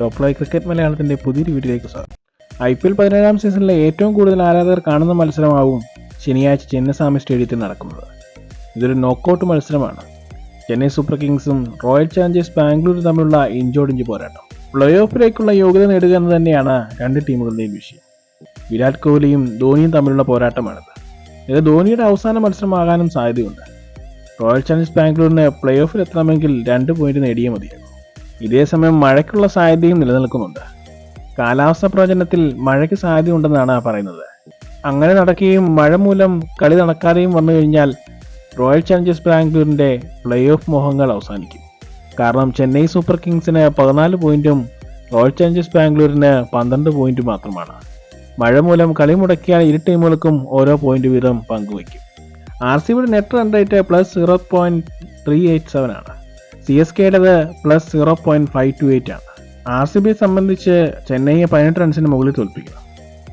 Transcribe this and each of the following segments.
Top fly cricket മലയാളത്തിൻ്റെ പുതിയൊരു വീഡിയോയിലേക്ക് സ്വാഗതം. IPL 17-ാം സീസണിലെ ഏറ്റവും കൂടുതൽ ആരാധകർ കാണുന്ന മത്സരമാവും ശനിയാഴ്ച ചിന്നസ്വാമി സ്റ്റേഡിയത്തിൽ നടക്കുന്നത്. ഇതൊരു നോക്കൌട്ട് മത്സരമാണ്. ചെന്നൈ സൂപ്പർ കിങ്സും റോയൽ ചാലഞ്ചേഴ്സ് ബാംഗ്ലൂരും തമ്മിലുള്ള ഇഞ്ചോടിഞ്ച് പോരാട്ടം. പ്ലേ ഓഫിലേക്കുള്ള യോഗ്യത നേടുക എന്ന് തന്നെയാണ് രണ്ട് ടീമുകളുടെയും വിഷയം. വിരാട് കോഹ്ലിയും ധോണിയും തമ്മിലുള്ള പോരാട്ടമാണിത്. ഇത് ധോണിയുടെ അവസാന മത്സരമാകാനും സാധ്യതയുണ്ട്. റോയൽ ചാലഞ്ചേഴ്സ് ബാംഗ്ലൂരിന് പ്ലേ ഓഫിൽ എത്തണമെങ്കിൽ 2 പോയിന്റ് നേടിയേ മതിയാകും. ഇതേസമയം മഴയ്ക്കുള്ള സാധ്യതയും നിലനിൽക്കുന്നുണ്ട്. കാലാവസ്ഥാ പ്രവചനത്തിൽ മഴയ്ക്ക് സാധ്യതയുണ്ടെന്നാണ് പറയുന്നത്. അങ്ങനെ നടക്കുകയും മഴ മൂലം കളി നടക്കാതെയും വന്നു കഴിഞ്ഞാൽ റോയൽ ചാലഞ്ചേഴ്സ് ബാംഗ്ലൂരിൻ്റെ പ്ലേ ഓഫ് മോഹങ്ങൾ അവസാനിക്കും. കാരണം ചെന്നൈ സൂപ്പർ കിങ്സിന് 14 പോയിന്റും റോയൽ ചാലഞ്ചേഴ്സ് ബാംഗ്ലൂരിന് 12 പോയിന്റ് മാത്രമാണ്. മഴ മൂലം കളി മുടക്കിയാൽ ഇരു ടീമുകൾക്കും ഓരോ പോയിന്റ് വീതം പങ്കുവയ്ക്കും. RCBയുടെ നെറ്റ് റൺ റേറ്റ് +0.387 ആണ്. CSKയുടേത് +0.528 ആണ്. RCBയെ സംബന്ധിച്ച് ചെന്നൈയെ 18 റൺസിന് മുകളിൽ തോൽപ്പിക്കണം.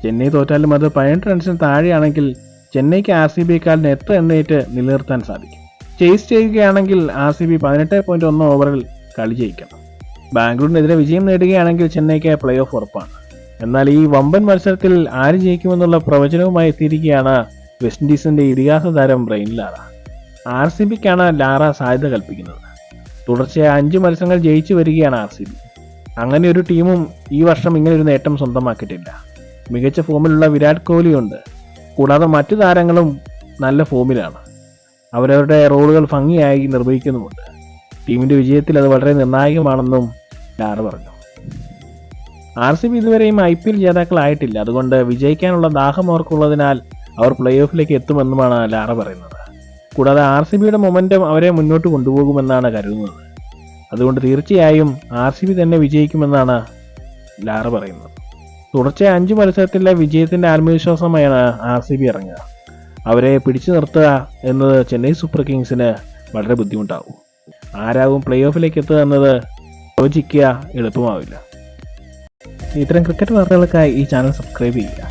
ചെന്നൈ തോറ്റാലും അത് 18 റൺസിന് താഴെയാണെങ്കിൽ ചെന്നൈക്ക് RCBയേക്കാൾ നെറ്റ് റൺ റേറ്റ് നിലനിർത്താൻ സാധിക്കും. ചേസ് ചെയ്യുകയാണെങ്കിൽ RCB 18.1 ഓവറിൽ കളി ജയിക്കണം. ബാംഗ്ലൂരിനെതിരെ വിജയം നേടുകയാണെങ്കിൽ ചെന്നൈക്ക് പ്ലേ ഓഫ് ഉറപ്പാണ്. എന്നാൽ ഈ വമ്പൻ മത്സരത്തിൽ ആര് ജയിക്കുമെന്നുള്ള പ്രവചനവുമായി എത്തിയിരിക്കുകയാണ് വെസ്റ്റ് ഇൻഡീസിന്റെ ഇതിഹാസ താരം ബ്രെയിൻ ലാറ. RCBക്കാണ് ലാറ സാധ്യത കൽപ്പിക്കുന്നത്. തുടർച്ചയായ 5 മത്സരങ്ങൾ ജയിച്ചു വരികയാണ് RCB. അങ്ങനെ ഒരു ടീമും ഈ വർഷം ഇങ്ങനെ ഒരു നേട്ടം സ്വന്തമാക്കിയിട്ടില്ല. മികച്ച ഫോമിലുള്ള വിരാട് കോഹ്ലിയുണ്ട്. കൂടാതെ മറ്റു താരങ്ങളും നല്ല ഫോമിലാണ്. അവരവരുടെ റോളുകൾ ഭംഗിയായി നിർവഹിക്കുന്നുമുണ്ട്. ടീമിന്റെ വിജയത്തിൽ അത് വളരെ നിർണായകമാണെന്നും ലാറ പറഞ്ഞു. RCB ഇതുവരെയും IPL ജേതാക്കളായിട്ടില്ല. അതുകൊണ്ട് വിജയിക്കാനുള്ള ദാഹം അവർക്കുള്ളതിനാൽ അവർ പ്ലേ ഓഫിലേക്ക് എത്തുമെന്നുമാണ് ലാറ പറയുന്നത്. കൂടാതെ RCBയുടെ മൊമെന്റം അവരെ മുന്നോട്ട് കൊണ്ടുപോകുമെന്നാണ് കരുതുന്നത്. അതുകൊണ്ട് തീർച്ചയായും RCB തന്നെ വിജയിക്കുമെന്നാണ് ലാറ പറയുന്നത്. തുടർച്ചയായ 5 മത്സരത്തിലെ വിജയത്തിന്റെ ആത്മവിശ്വാസമായാണ് RCB ഇറങ്ങുക. അവരെ പിടിച്ചു നിർത്തുക എന്നത് ചെന്നൈ സൂപ്പർ കിങ്സിന് വളരെ ബുദ്ധിമുട്ടാവും. ആരാവും പ്ലേ ഓഫിലേക്ക് എത്തുക എന്നത് പ്രവചിക്കുക എളുപ്പമാവില്ല. ഇത്തരം ക്രിക്കറ്റ് വാർത്തകൾക്കായി ഈ ചാനൽ സബ്സ്ക്രൈബ് ചെയ്യുക.